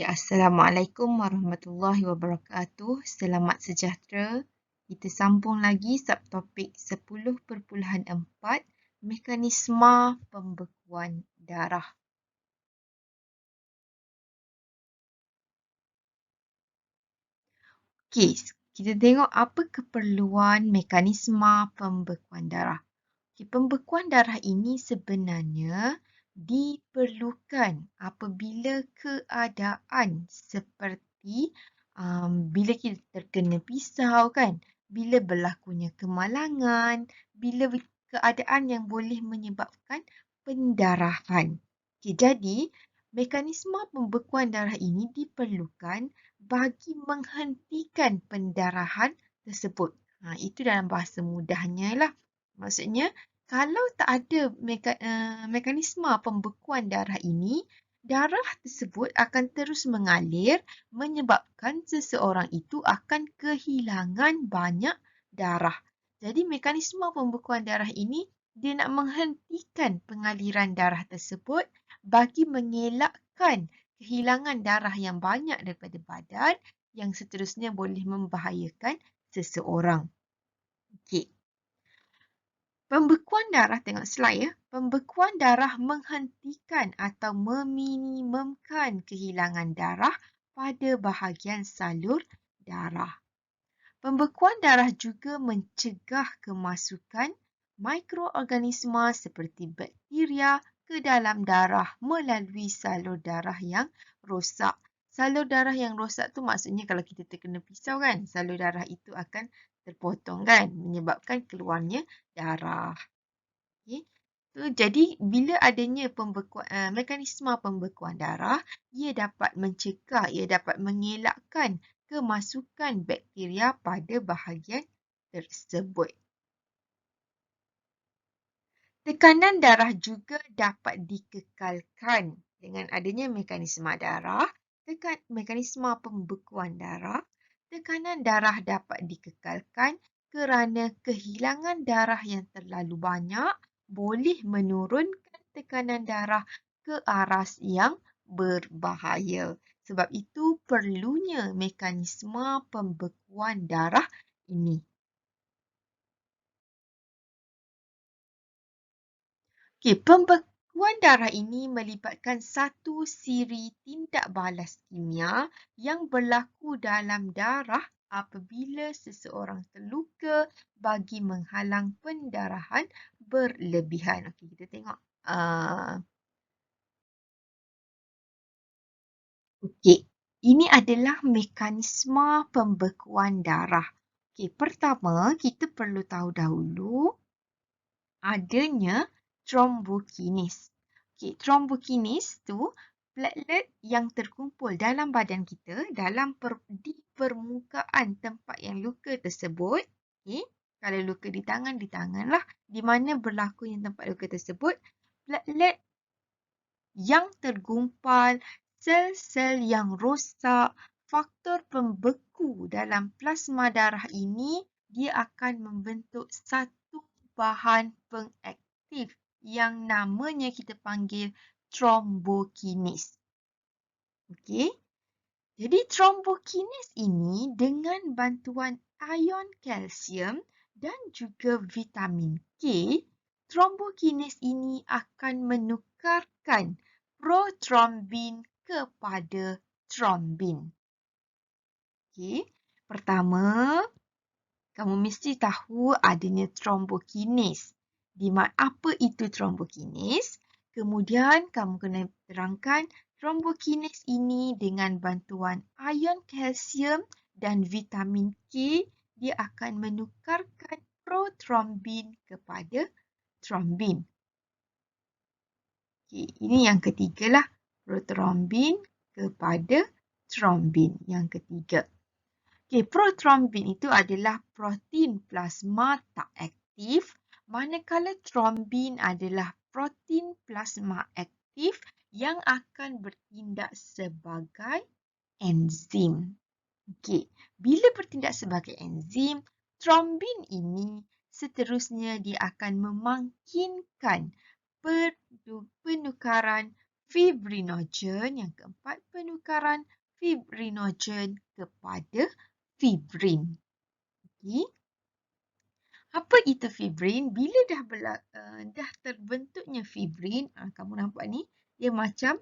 Okay, Assalamualaikum warahmatullahi wabarakatuh. Selamat sejahtera. Kita sambung lagi subtopik 10.4 mekanisma pembekuan darah. Okay, kita tengok apa keperluan mekanisma pembekuan darah. Okay, pembekuan darah ini sebenarnya diperlukan apabila keadaan seperti bila kita terkena pisau kan, bila berlakunya kemalangan, bila keadaan yang boleh menyebabkan pendarahan. Okay, jadi, mekanisme pembekuan darah ini diperlukan bagi menghentikan pendarahan tersebut. Itu dalam bahasa mudahnya lah. Maksudnya, kalau tak ada mekanisme pembekuan darah ini, darah tersebut akan terus mengalir menyebabkan seseorang itu akan kehilangan banyak darah. Jadi mekanisme pembekuan darah ini dia nak menghentikan pengaliran darah tersebut bagi mengelakkan kehilangan darah yang banyak daripada badan yang seterusnya boleh membahayakan seseorang. Okey. Pembekuan darah, tengok slide ya. Pembekuan darah menghentikan atau meminimumkan kehilangan darah pada bahagian salur darah. Pembekuan darah juga mencegah kemasukan mikroorganisma seperti bakteria ke dalam darah melalui salur darah yang rosak. Salur darah yang rosak tu maksudnya kalau kita terkena pisau kan, salur darah itu akan terpotong kan, menyebabkan keluarnya darah. Okay. Jadi bila adanya mekanisme pembekuan darah, ia dapat mencegah, ia dapat mengelakkan kemasukan bakteria pada bahagian tersebut. Tekanan darah juga dapat dikekalkan dengan adanya mekanisme pembekuan darah. Tekanan darah dapat dikekalkan kerana kehilangan darah yang terlalu banyak boleh menurunkan tekanan darah ke aras yang berbahaya. Sebab itu perlunya mekanisme pembekuan darah ini. Okay, pembekuan darah ini melibatkan satu siri tindak balas kimia yang berlaku dalam darah apabila seseorang terluka bagi menghalang pendarahan berlebihan. Okey, kita tengok. Okey, ini adalah mekanisme pembekuan darah. Okey, pertama kita perlu tahu dahulu adanya thrombokinis. Okey, thrombokinis tu platelet yang terkumpul dalam badan kita di permukaan tempat yang luka tersebut. Okey, kalau luka di tangan lah. Di mana berlakunya tempat luka tersebut, platelet yang tergumpal, sel-sel yang rosak, faktor pembeku dalam plasma darah ini, dia akan membentuk satu bahan pengaktif yang namanya kita panggil thrombokinis. Okey. Jadi thrombokinis ini dengan bantuan ion kalsium dan juga vitamin K, thrombokinis ini akan menukarkan prothrombin kepada thrombin. Okey. Pertama, kamu mesti tahu adanya thrombokinis. Apa itu thrombokinis? Kemudian kamu kena terangkan thrombokinis ini dengan bantuan ion kalsium dan vitamin K, dia akan menukarkan prothrombin kepada thrombin. Okay, ini yang ketiga lah. Prothrombin kepada thrombin. Yang ketiga. Okay, prothrombin itu adalah protein plasma tak aktif, manakala thrombin adalah protein plasma aktif yang akan bertindak sebagai enzim. Okay, bila bertindak sebagai enzim, thrombin ini seterusnya dia akan memangkinkan penukaran fibrinogen. Yang keempat, penukaran fibrinogen kepada fibrin. Okay. Apa itu fibrin? Bila dah terbentuknya fibrin, kamu nampak ni, dia macam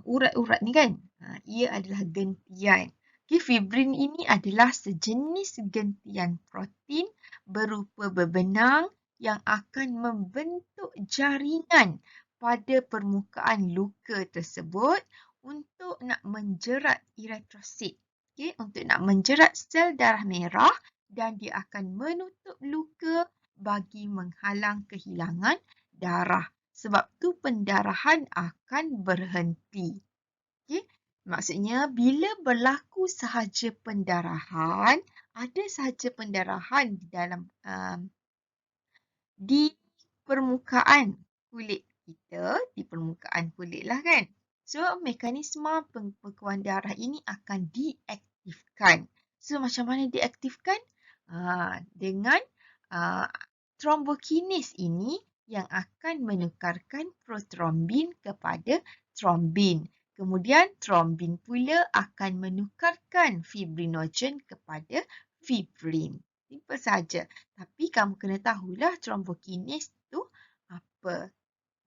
urat-urat ni kan? Ia adalah gentian. Okay, fibrin ini adalah sejenis gentian protein berupa berbenang yang akan membentuk jaringan pada permukaan luka tersebut untuk nak menjerat eritrosit. Okay, untuk nak menjerat sel darah merah dan dia akan menutup luka bagi menghalang kehilangan darah. Sebab tu pendarahan akan berhenti. Okay? Maksudnya bila berlaku sahaja pendarahan, ada sahaja pendarahan di dalam di permukaan kulit kita, di permukaan kulit lah kan. So, mekanisme pembekuan darah ini akan diaktifkan. So, macam mana diaktifkan? Dengan trombokinis ini yang akan menukarkan protrombin kepada trombin. Kemudian, trombin pula akan menukarkan fibrinogen kepada fibrin. Simple saja. Tapi kamu kena tahulah trombokinis tu apa.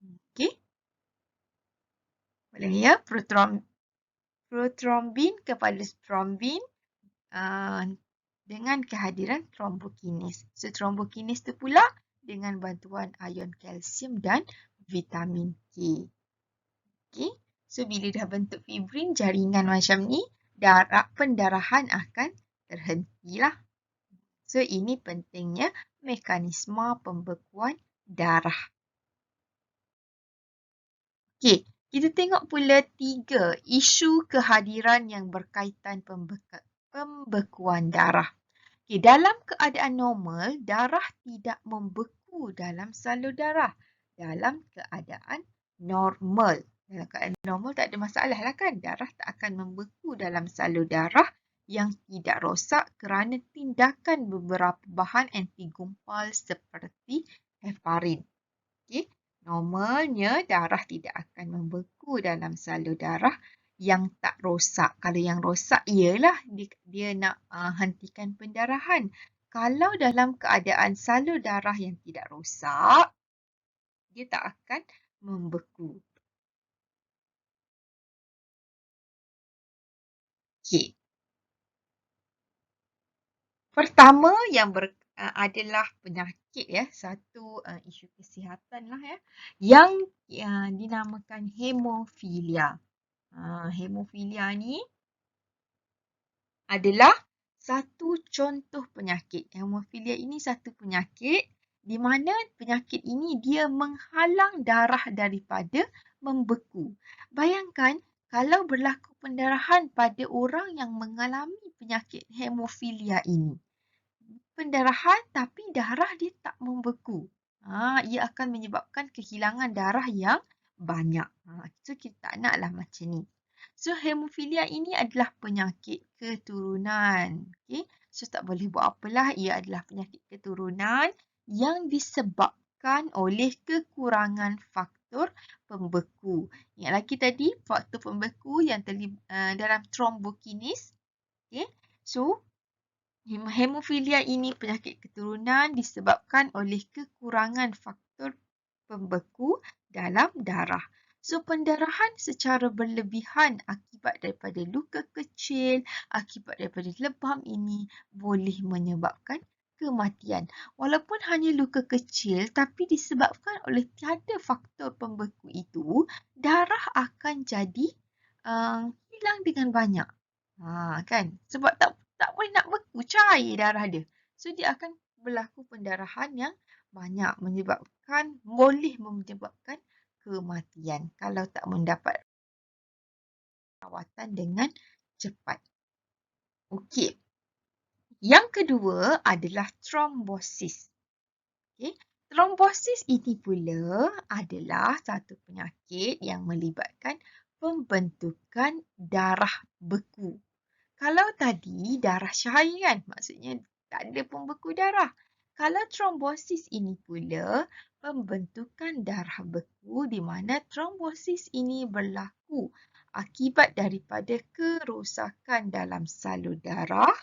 Okey. Boleh ya? Protrombin kepada trombin dengan kehadiran trombokinis. So, trombokinis tu pula dengan bantuan ion kalsium dan vitamin K. Okey. So, bila dah bentuk fibrin, jaringan macam ni, pendarahan akan terhentilah. So, ini pentingnya mekanisme pembekuan darah. Okey, kita tengok pula 3 isu kehadiran yang berkaitan pembekuan darah. Okay, dalam keadaan normal, darah tidak membeku dalam salur darah. Dalam keadaan normal. Dalam keadaan normal tak ada masalah lah kan. Darah tak akan membeku dalam salur darah yang tidak rosak kerana tindakan beberapa bahan antigumpal seperti heparin. Okay. Normalnya darah tidak akan membeku dalam salur darah yang tak rosak. Kalau yang rosak ialah dia nak hentikan pendarahan. Kalau dalam keadaan salur darah yang tidak rosak, dia tak akan membeku. Okey. Pertama yang adalah penyakit ya, satu isu kesihatan lah ya, yang dinamakan hemofilia. Hemofilia ni adalah satu contoh penyakit. Hemofilia ini satu penyakit di mana penyakit ini dia menghalang darah daripada membeku. Bayangkan kalau berlaku pendarahan pada orang yang mengalami penyakit hemofilia ini. Pendarahan tapi darah dia tak membeku. Ia akan menyebabkan kehilangan darah yang banyak. So kita tak naklah macam ni. So, hemofilia ini adalah penyakit keturunan. Okay? So, tak boleh buat apalah. Ia adalah penyakit keturunan yang disebabkan oleh kekurangan faktor pembeku. Ingat lagi tadi, faktor pembeku yang dalam trombokinis. Okay? So, hemofilia ini penyakit keturunan disebabkan oleh kekurangan faktor pembeku dalam darah. So, pendarahan secara berlebihan akibat daripada luka kecil, akibat daripada lebam ini boleh menyebabkan kematian. Walaupun hanya luka kecil tapi disebabkan oleh tiada faktor pembeku itu, darah akan jadi hilang dengan banyak. Kan? Sebab tak boleh nak beku cair darah dia. So, dia akan berlaku pendarahan yang banyak boleh menyebabkan kematian kalau tak mendapat rawatan dengan cepat. Okey. Yang kedua adalah trombosis. Okey. Trombosis ini pula adalah satu penyakit yang melibatkan pembentukan darah beku. Kalau tadi darah cair kan, maksudnya tak ada pembeku darah. Kalau trombosis ini pula pembentukan darah beku di mana trombosis ini berlaku akibat daripada kerosakan dalam salur darah,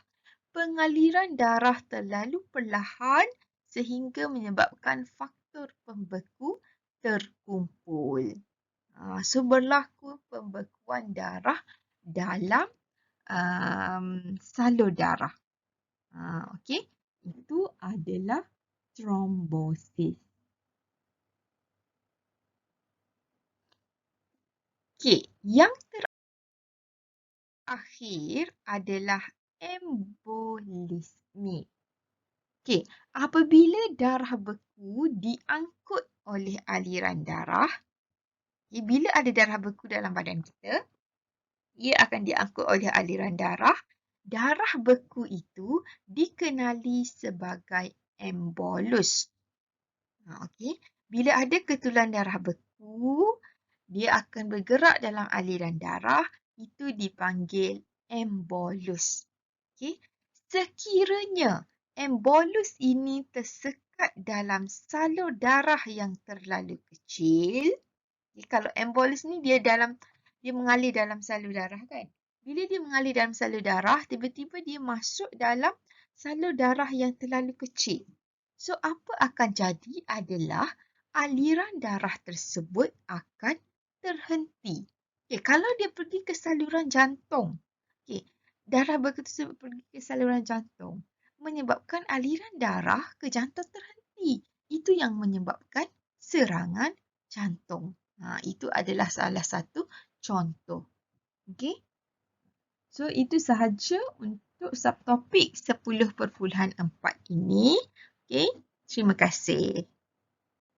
pengaliran darah terlalu perlahan sehingga menyebabkan faktor pembeku terkumpul. So berlaku pembekuan darah dalam salur darah. Okey, itu adalah trombosis. Okey, yang terakhir adalah embolisme. Okey, apabila darah beku diangkut oleh aliran darah, bila ada darah beku dalam badan kita, ia akan diangkut oleh aliran darah. Darah beku itu dikenali sebagai embolus. Okey, bila ada ketulan darah beku, dia akan bergerak dalam aliran darah, itu dipanggil embolus. Okey, sekiranya embolus ini tersekat dalam salur darah yang terlalu kecil, kalau embolus ni dia mengalir dalam salur darah kan. Bila dia mengalir dalam salur darah, tiba-tiba dia masuk dalam salur darah yang terlalu kecil. So, apa akan jadi adalah aliran darah tersebut akan terhenti. Okay, kalau dia pergi ke saluran jantung, okay, darah beku tersebut pergi ke saluran jantung, menyebabkan aliran darah ke jantung terhenti. Itu yang menyebabkan serangan jantung. Itu adalah salah satu contoh. Okay. So, itu sahaja untuk subtopik 10.4 ini. Okay. Terima kasih.